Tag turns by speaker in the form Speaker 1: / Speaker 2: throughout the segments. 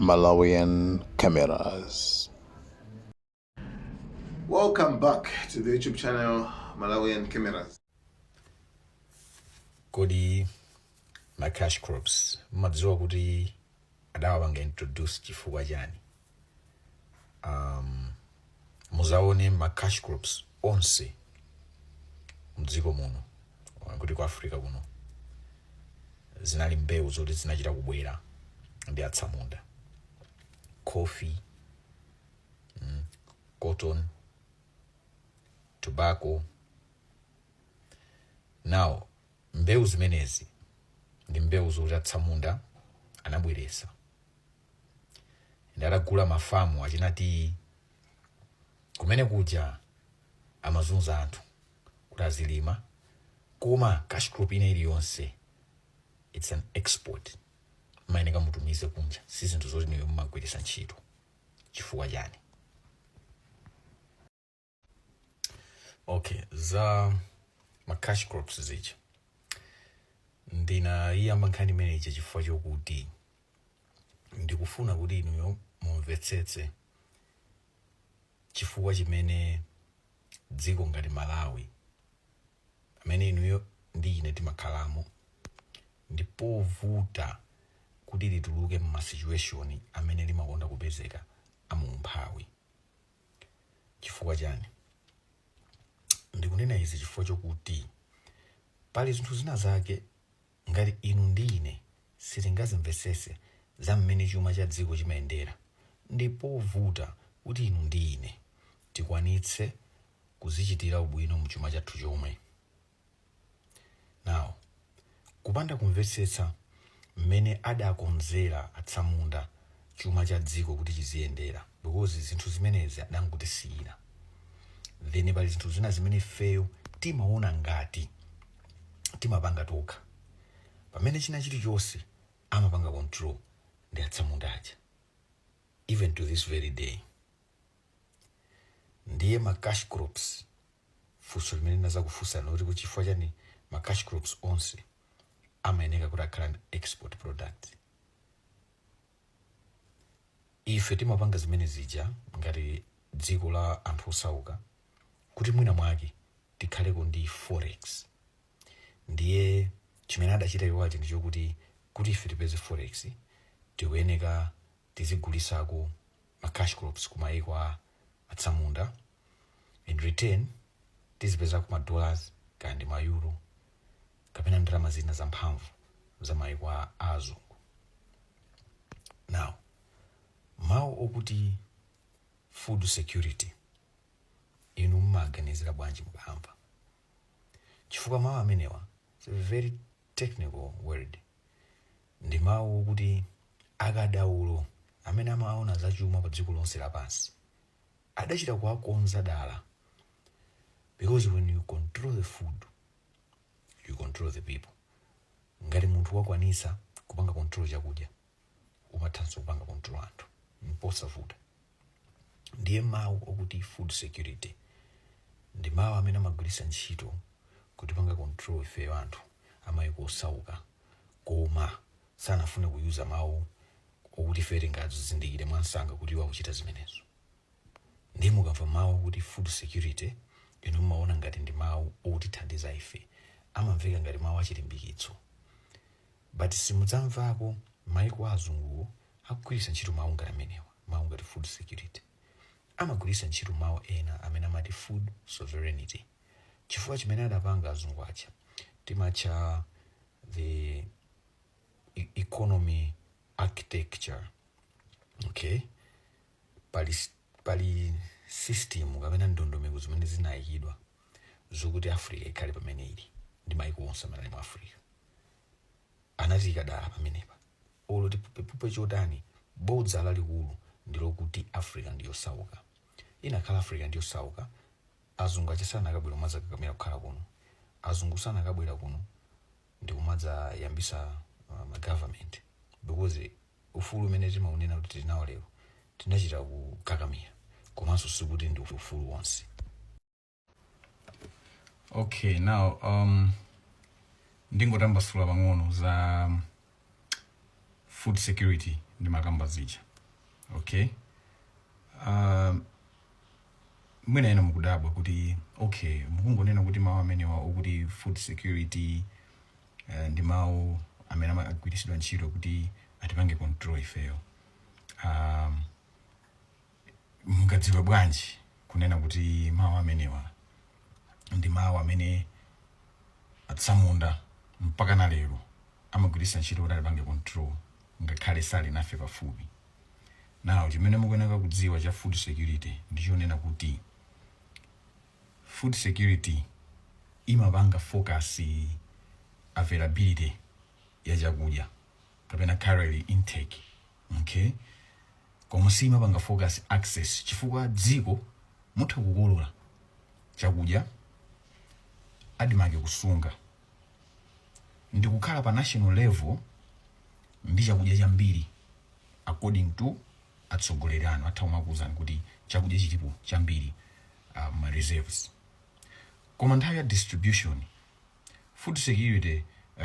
Speaker 1: Malawian cameras. Welcome back to the YouTube channel Malawian Cameras.
Speaker 2: Kodi my cash crops madziwa kuti adawa banga introduce chifukwa chani. Muzaone ma cash crops onse mdziko muno kuti ku Africa kuno zinali mbewu zoti zinachita kubwera ndi atsamunda. Coffee, cotton, tobacco. Now mbewu zimenezi ndi mbewu zoti atsamunda anabweresa ndi adagula mafamu achinati kumene kuja amazunza anthu kuti azilima, koma cash crop ina iliyonse it's an export, mayeneka mutumize kunja, si zinthu zoti niwe mumagwiritsa ntchito. Chifukwa chani? Okay, za ma cash crops zija ndinayamba nkhani imene ija chifukwa chokuti ndikufuna kuti inuyo mumvetsetse chifukwa chimene dziko ngati Malawi amene inuyo ndi ine timakhalamo ndipovuta kuti lituluke mma situation amene limakonda kupezeka amumphawi. Chifukwa chani? Ndikunena izi chifukwa chokuti pali zinthu zina zake ngati inu ndi ine sitingazimvetsetse za mmene chuma cha dziko chimayendera, ndipovuta kuti inu ndi ine tikwanitse kuzichitira ubwino mchuma chathu chomwe. Now, kupanda kumvetsetsa mmene adakonzera atsamunda chuma cha dziko kuti chiziyendera, because zinthu zimenezi adangotisiyira, then pali zinthu zina zimene feyo timaona ngati timapanga tokha, pamene china chilichonse amapanga control ndi atsamunda aja, even to this very day. Ndiye ma cash crops funso limene ndazakufunsa noti kuti chifukwa chani ma cash crops onse amayeneka kuti akhala ndi export product. Ife timapanga zimene zija ngati dziko la anthu osauka kuti mwina mwake tikhaleko ndi forex. Ndiye chimene adachita iwachi ndi chokuti kuti ife tipeze forex tikuyeneka tizigulisako ma cash crops kumayiko a atsamunda, in return tizipezako ma dollars kandi ma euro kapena ndalama zina zamphamvu za mayiko a azungu. Now, mawu okuti food security inu mmaganizira bwanji mukamba? Chifukwa mawu amenewa it's a very technical word. Ndi mawu okuti akadaulo amene amaona za chuma pa dziko lonse lapansi adachita kuwakonza dala, because when you control the food you control the people. Ngati munthu wakwanisa kupanga control chakudya umathanso kupanga control anthu mposavuta. Ndiye mawu okuti food security ndi mawu amene amagwiritsa ntchito kuti panga control ifeyo anthu amayiko osauka, koma sanafune kuyuza mawu okuti ife tingazizindikire mwansanga kuti iwo akuchita zimenezo. Ndiye mukamva mawu okuti food security inu mumaona ngati ndi mawu otithandiza ife, amamveka ngati mawu achilimbikitso. But simudzamvako mayiko azunguwo akugwiritsa ntchito mawu ngati amenewa, mawu ngati food security. Amagwiritsa ntchito mawu ena amene amati food sovereignty. Chifukwa chimene adapanga azungu acha timatcha the economy architecture. Okay, pali system kapena ndondomeko zimene zinayikidwa zokuti Africa ikhale pamene ili ndi mayiko onse amene ali mu Africa. Anati ikadala pamenepa olo tipupe chotani bodza lalikulu ndilokuti Africa ndiyosauka. Inakhala Africa ndiyosauka, azungu achisana akabwera umadza kakamira kukhala kuno, azungu sana akabwera kuno ndikumadza yambisa ma government, because ufulu umene timaunena kuti tinawo lero tinachita kukakamira, komanso sikuti ndi ufulu wonse. Okay, now ndingotambasula pang'ono za food security ndi makamba zija. okay. Mwina ena mukudabwa kuti okay mukungonena kuti mawu amenewa okuti food security ndi mawu amene amagwiritsidwa ntchito kuti atipange control ifeyo. Mungadziwe bwanji kunena kuti mawu amenewa ndi mawu amene atsamunda mpaka na lero amagwiritsa ntchito kuti atipange control ngakhale sali nafe pafupi. Now chimene mukuyenera kudziwa cha food security ndichonena kuti food security imapanga focus availability ya chakudya kapena calorie intake, okay. Koma simapanga focus access, chifukwa dziko mutha kukolola chakudya adimake kusunga ndi kukhala pa national level ndi chakudya chambiri according to atsogoleri anu atha kumakuzani kuti chakudya chilipo chambiri ma reserves. Koma nthawi ya distribution food security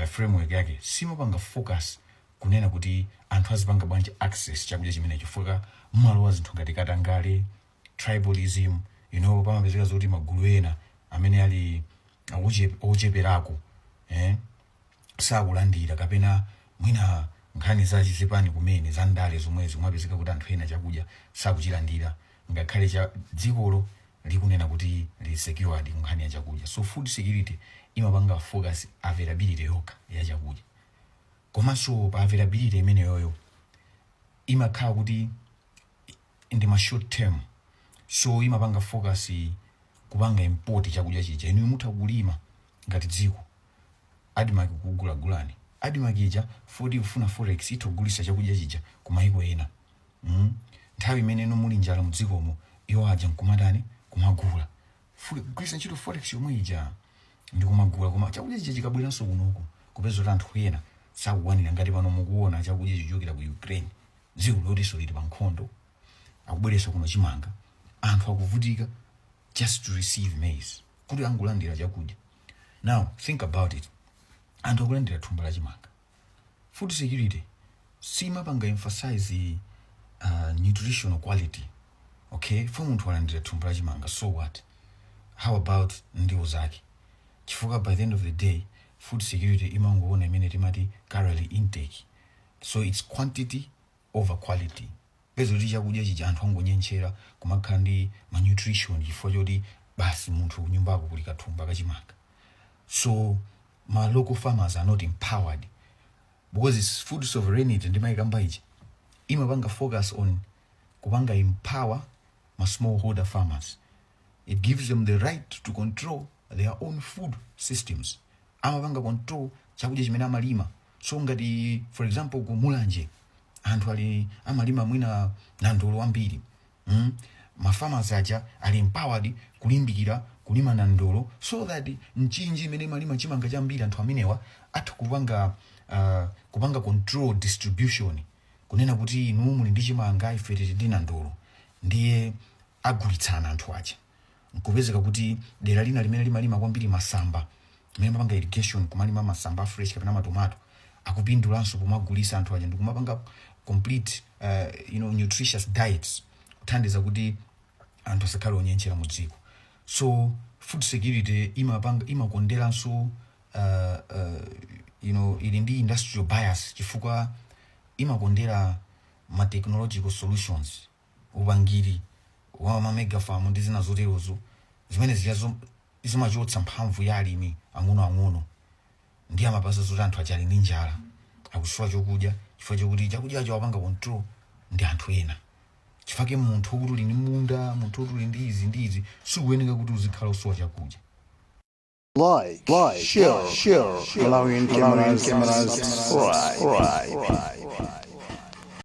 Speaker 2: framework yake simapanga focus kunena kuti anthu azipanga bwanji access chakudya chimenecho, chifukwa mmalowa zinthu ngati katangale, tribalism, pamapezeka zoti magulu ena amene ali ocheperako sakulandira kapena mwina nkhani zachi zipani kumene za ndale zomwezi mwapezeka kuti anthu ena chakudya sakuchilandira ngakhale cha dzikolo likunena kuti li secured nkhani ya chakudya. So food security imapanga focus availability yokha ya chakudya. Komanso pa availability imene yoyo imakhala kuti ndi ma short term, so imapanga focus kupanga import chakudya chija. Inu mutha kulima ngati dziko adimaki kugulagulani adimakija fodi kufuna forex itogulisa chakudya chija kumayiko ena. Nthawi imene muli njala mudzikomo iwo aja nkumadani kumagula kugulisa ntchito forex yomwe ija ndi kumagula, koma chakudya chija chikabweranso kunoku kupeza kuti anthu ena sakukwanira ngati pano mukuona chakudya chichokera ku Ukraine, dziko lotiso lili pa nkhondo, akubweretsa kuno chimanga, anthu akuvutika just to receive maize kuti angolandira chakudya. Now think about it, anthu akulandira thumba la chimanga. Food security simapanga emphasize nutritional quality, okay, for munthu walandira thumba la chimanga. So what, how about ndiwo zake? Chifukwa by the end of the day food security imangoona imene timati calorie intake, so it's quantity over quality. Pezo kuti chakudya chija anthu angonyenchera kumakhala ndi malnutrition chifukwa choti basi munthu kunyumbako kuli kathumba kachimanga. So my local farmers are not empowered because it's food sovereignty ndi maikamba ichi imapanga focus on kupanga empower ma smallholder farmers. It gives them the right to control their own food systems. Amapanga control chakudya chimene amalima. So ngati for example kumulanje anthu ali amalima mwina na ndolo ambiri, ma farmers aja ali empowered kulimbikira kulima na ndolo, so that nchinji imene malima chimanga chambiri anthu amenewa atha kupanga control distribution, kunena kuti inu muli ndi chimanga ife tili na ndolo, ndiye agulitsana anthu aja. Nkupezeka kuti dera lina limene limalima kwambiri masamba, imene mapanga irrigation kumalima masamba fresh kapena matomato, akupindulanso kumagulisa anthu aja ndikumapanga complete nutritious diets kuthandiza kuti anthu asakhale onyenchera mu dziko. So food security imakonderanso ili ndi industrial bias, chifukwa imakondera ma technological solutions, upangiri wa ma mega farm ndi zina zoterozo zimene zimachotsa mphamvu ya alimi ang'ono ndi amapasa zoti anthu achali ndi njala akusowa chakudya, chifukwa chokuti chakudya acho apanga control ndi anthu ena. Chifukwa munthu ukuti uli ndi munda, munthu ukuti uli ndi izi sikuyeneka kuti uzikhala usowa chakudya.
Speaker 3: Like, share, allowing cameras, right.